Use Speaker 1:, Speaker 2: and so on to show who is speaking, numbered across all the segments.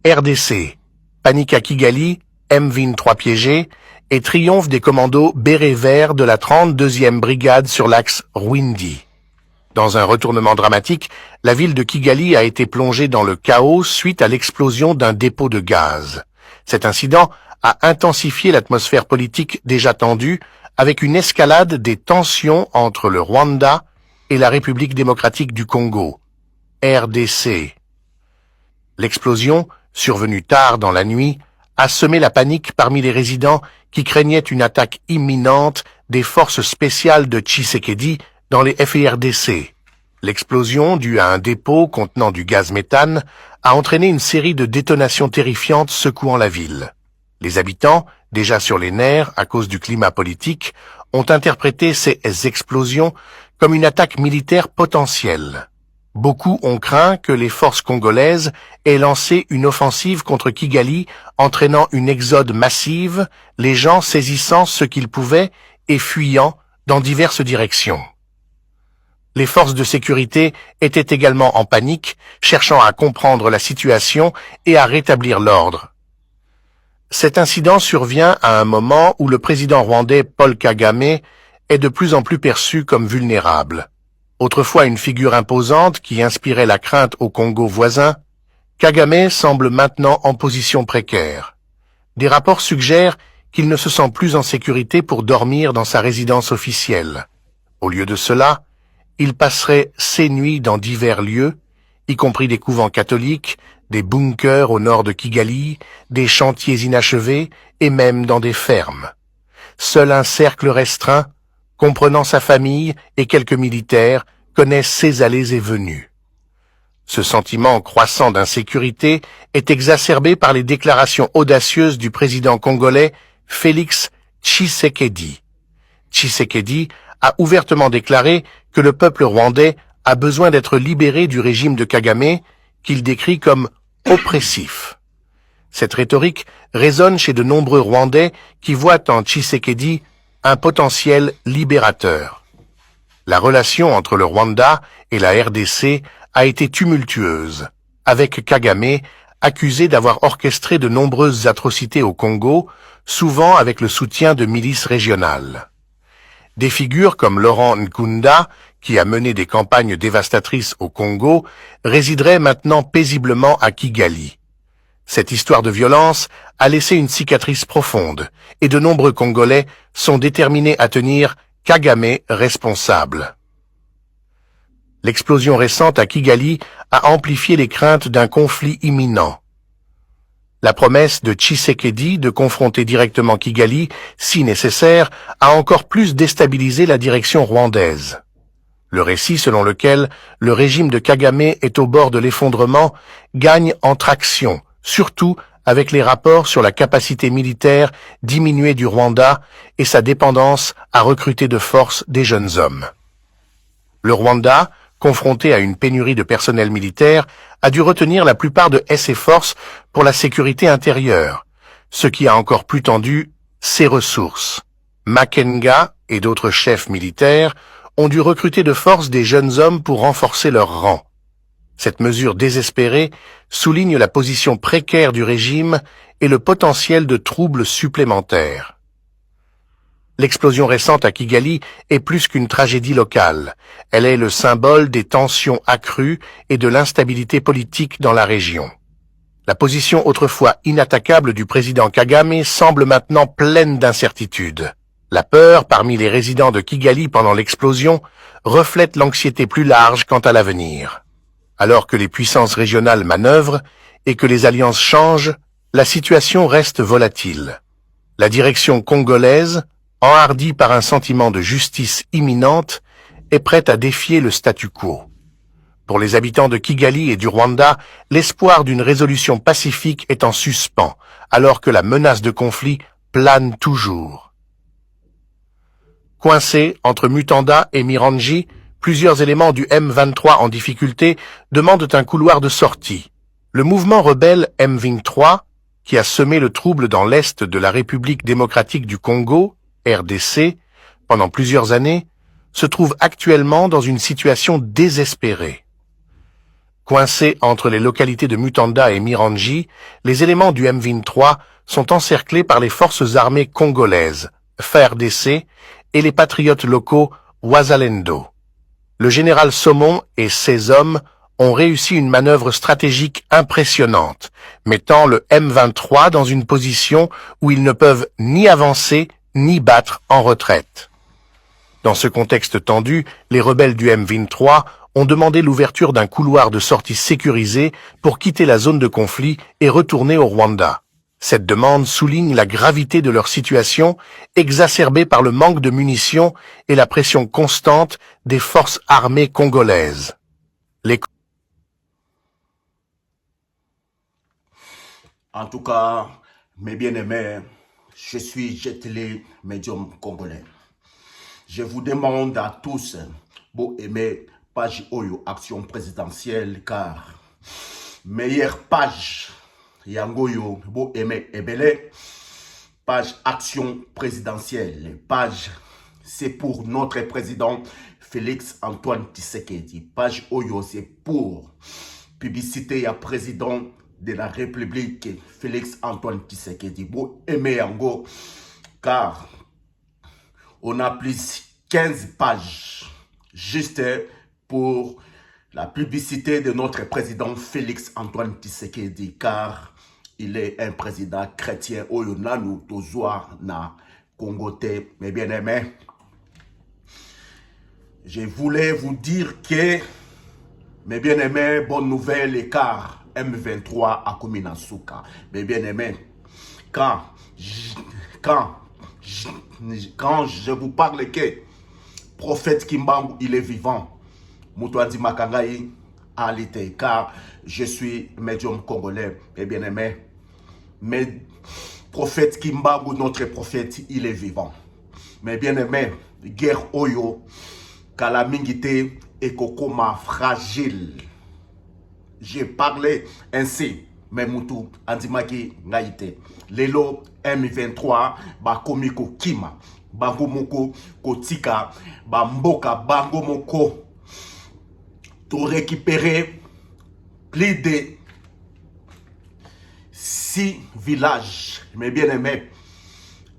Speaker 1: RDC. Panique à Kigali, M23 piégé et triomphe des commandos bérets verts de la 32e brigade sur l'axe Rwindi. Dans un retournement dramatique, la ville de Kigali a été plongée dans le chaos suite à l'explosion d'un dépôt de gaz. Cet incident a intensifié l'atmosphère politique déjà tendue avec une escalade des tensions entre le Rwanda et la République démocratique du Congo, RDC. L'explosion, survenue tard dans la nuit, a semé la panique parmi les résidents qui craignaient une attaque imminente des forces spéciales de Tshisekedi dans les FARDC. L'explosion, due à un dépôt contenant du gaz méthane, a entraîné une série de détonations terrifiantes secouant la ville. Les habitants, déjà sur les nerfs à cause du climat politique, ont interprété ces explosions comme une attaque militaire potentielle. Beaucoup ont craint que les forces congolaises aient lancé une offensive contre Kigali, entraînant une exode massive, les gens saisissant ce qu'ils pouvaient et fuyant dans diverses directions. Les forces de sécurité étaient également en panique, cherchant à comprendre la situation et à rétablir l'ordre. Cet incident survient à un moment où le président rwandais Paul Kagame est de plus en plus perçu comme vulnérable. Autrefois une figure imposante qui inspirait la crainte au Congo voisin, Kagame semble maintenant en position précaire. Des rapports suggèrent qu'il ne se sent plus en sécurité pour dormir dans sa résidence officielle. Au lieu de cela, il passerait ses nuits dans divers lieux, y compris des couvents catholiques, des bunkers au nord de Kigali, des chantiers inachevés et même dans des fermes. Seul un cercle restreint, comprenant sa famille et quelques militaires, connaissent ses allées et venues. Ce sentiment croissant d'insécurité est exacerbé par les déclarations audacieuses du président congolais Félix Tshisekedi. Tshisekedi a ouvertement déclaré que le peuple rwandais a besoin d'être libéré du régime de Kagame, qu'il décrit comme oppressif. Cette rhétorique résonne chez de nombreux Rwandais qui voient en Tshisekedi un potentiel libérateur. La relation entre le Rwanda et la RDC a été tumultueuse, avec Kagame accusé d'avoir orchestré de nombreuses atrocités au Congo, souvent avec le soutien de milices régionales. Des figures comme Laurent Nkunda, qui a mené des campagnes dévastatrices au Congo, résideraient maintenant paisiblement à Kigali. Cette histoire de violence a laissé une cicatrice profonde, et de nombreux Congolais sont déterminés à tenir Kagame responsable. L'explosion récente à Kigali a amplifié les craintes d'un conflit imminent. La promesse de Tshisekedi de confronter directement Kigali, si nécessaire, a encore plus déstabilisé la direction rwandaise. Le récit selon lequel le régime de Kagame est au bord de l'effondrement gagne en traction, surtout avec les rapports sur la capacité militaire diminuée du Rwanda et sa dépendance à recruter de force des jeunes hommes. Le Rwanda, confronté à une pénurie de personnel militaire, a dû retenir la plupart de ses forces pour la sécurité intérieure, ce qui a encore plus tendu ses ressources. Makenga et d'autres chefs militaires ont dû recruter de force des jeunes hommes pour renforcer leurs rangs. Cette mesure désespérée souligne la position précaire du régime et le potentiel de troubles supplémentaires. L'explosion récente à Kigali est plus qu'une tragédie locale. Elle est le symbole des tensions accrues et de l'instabilité politique dans la région. La position autrefois inattaquable du président Kagame semble maintenant pleine d'incertitudes. La peur parmi les résidents de Kigali pendant l'explosion reflète l'anxiété plus large quant à l'avenir. Alors que les puissances régionales manœuvrent et que les alliances changent, la situation reste volatile. La direction congolaise, enhardie par un sentiment de justice imminente, est prête à défier le statu quo. Pour les habitants de Kigali et du Rwanda, l'espoir d'une résolution pacifique est en suspens, alors que la menace de conflit plane toujours. Coincés entre Mutanda et Miranji, plusieurs éléments du M23 en difficulté demandent un couloir de sortie. Le mouvement rebelle M23, qui a semé le trouble dans l'est de la République démocratique du Congo, RDC, pendant plusieurs années, se trouve actuellement dans une situation désespérée. Coincés entre les localités de Mutanda et Miranji, les éléments du M23 sont encerclés par les forces armées congolaises, FARDC, et les patriotes locaux Wazalendo. Le général Somon et ses hommes ont réussi une manœuvre stratégique impressionnante, mettant le M23 dans une position où ils ne peuvent ni avancer ni battre en retraite. Dans ce contexte tendu, les rebelles du M23 ont demandé l'ouverture d'un couloir de sortie sécurisé pour quitter la zone de conflit et retourner au Rwanda. Cette demande souligne la gravité de leur situation, exacerbée par le manque de munitions et la pression constante des forces armées congolaises.
Speaker 2: En tout cas, mes bien-aimés, je suis Jet Li, médium congolais. Je vous demande à tous, vous aimez page Oyo Action présidentielle, car meilleure page, Yangoyo, vous aimez Ebele, page Action présidentielle, page c'est pour notre président Félix Antoine Tshisekedi, page Oyo c'est pour publicité à président de la République Félix Antoine Tshisekedi. Vous aimez Yango, car on a plus 15 pages juste pour la publicité de notre président Félix Antoine Tshisekedi, car il est un président chrétien. Oyo nanu tozoa na Congote, mes bien-aimés. Je voulais vous dire que, mes bien-aimés, bonne nouvelle, car M23 a commis Nasuka. Mes bien-aimés, quand je vous parle que prophète Kimbangu, il est vivant, Moutouadi Makangaï a l'été, car je suis médium congolais, mes bien-aimés. Mais prophète Kimbangu, notre prophète, il est vivant. Mes bien-aimés, guerre Oyo, Kalamingité et Kokoma fragile. J'ai parlé ainsi, mais Moutou, Andimaki, Ngaïté. Lelo M23, Bakomiko Kima, Bangomoko, Kotika, Bamboka, Bangomoko. Tout récupérer plus de 6 villages, mes bien-aimés.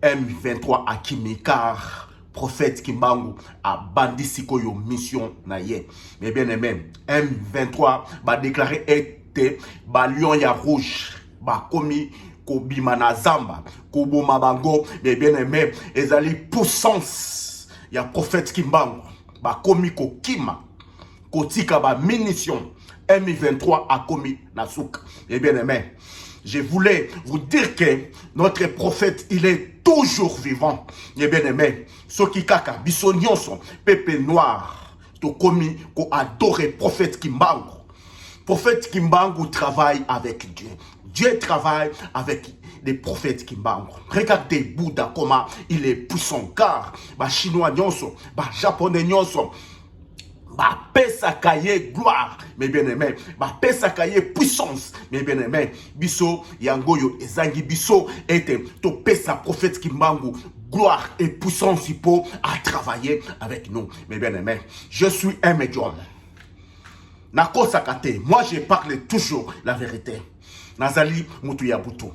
Speaker 2: M23 à Kimi, car prophète Kimbangu a bandi sikoyo mission na ye. Mes bien-aimés, M23 va déclarer été ba lion ya rouge, ba komi kobima na zamba, koboma bango. Mes bien-aimés, ezali puissance ya prophète Kimbangu, ba komi ko kima, kotika ba munition. M23 a commis na souk. Mes bien-aimés, je voulais vous dire que notre prophète, il est toujours vivant. Mes bien-aimés, ceux qui kaka, bisonionson, pépé noir, to komi, ko adoré prophète Kimbangu. Prophète Kimbangu travaille avec Dieu. Dieu travaille avec les prophètes Kimbangu. Regardez Bouddha comment il est puissant, car ba chinois nyonso, ba japonais nyonso, ba pesa kaye gloire, mes bien-aimés, ba pesa kaye puissance, mes bien-aimés. Biso yangoyo ezangi biso ete to pesa prophète Kimbangu gloire et puissance pour à travailler avec nous, mes bien-aimés. Je suis un médium. Nako sakate, moi je parle toujours la vérité. Nazali mutu ya butu.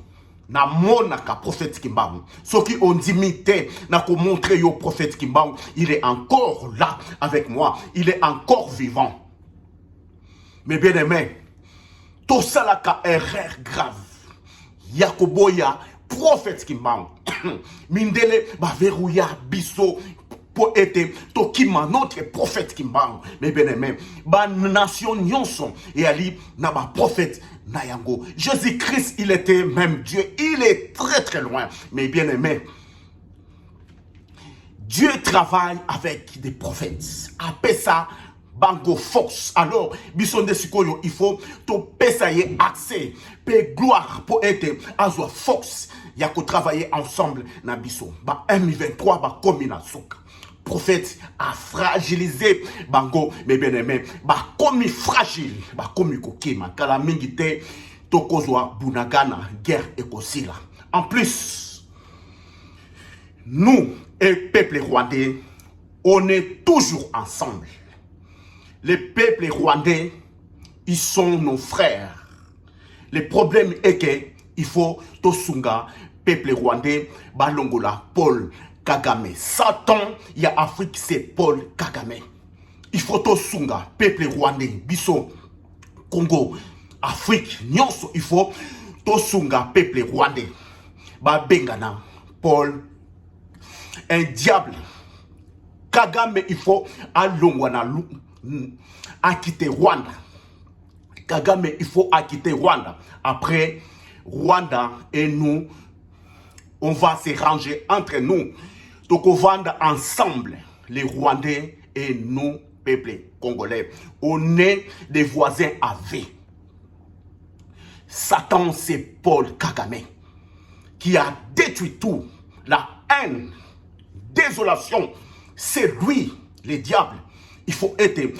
Speaker 2: Na monaka prophète Kimbangu. Ceux qui ont imité, n'a montré au prophète Kimbangu, il est encore là avec moi. Il est encore vivant. Mais bien aimé, tout ça là ka erreur grave. Yakoboya, prophète Kimbangu. Mindele ba verrouilla biso pour être Tokima, notre prophète Kimbangu. Mais bien aimé, ba nation nyonson et ali na ba prophète Nayango. Jésus-Christ, il était même Dieu. Il est très très loin. Mais bien aimé, Dieu travaille avec des prophètes. Après ça, Bango Fox. Alors, Bisonde Sikoyo, il faut to pesayer accès, paix gloire pour être Azwa Fox. Il y a qu'à travailler ensemble na biso. Ba M23 ba komina souk. Prophète a fragilisé Bango, mes bien-aimés, ba komi fragile, ba komi kokima, kala mingite, tokozwa bunagana, guerre et kosila. En plus, nous et peuple rwandais, on est toujours ensemble. Les peuples rwandais, ils sont nos frères. Le problème est que il faut Tosunga, peuple rwandais, Balongola, Paul Kagame. Satan, il y a Afrique, c'est Paul Kagame. Il faut Tosunga, peuple rwandais, Bisso, Congo, Afrique, Nyonso, il faut Tosunga, peuple rwandais. Bengana, Paul, un diable. Kagame, il faut Alongwana, à quitter Rwanda. Kagame, il faut quitter Rwanda. Après, Rwanda et nous, on va se ranger entre nous. Donc, on va ensemble, les Rwandais et nous, peuple congolais. On est des voisins à vie. Satan, c'est Paul Kagame qui a détruit tout. La haine, désolation, c'est lui, le diable. Il faut être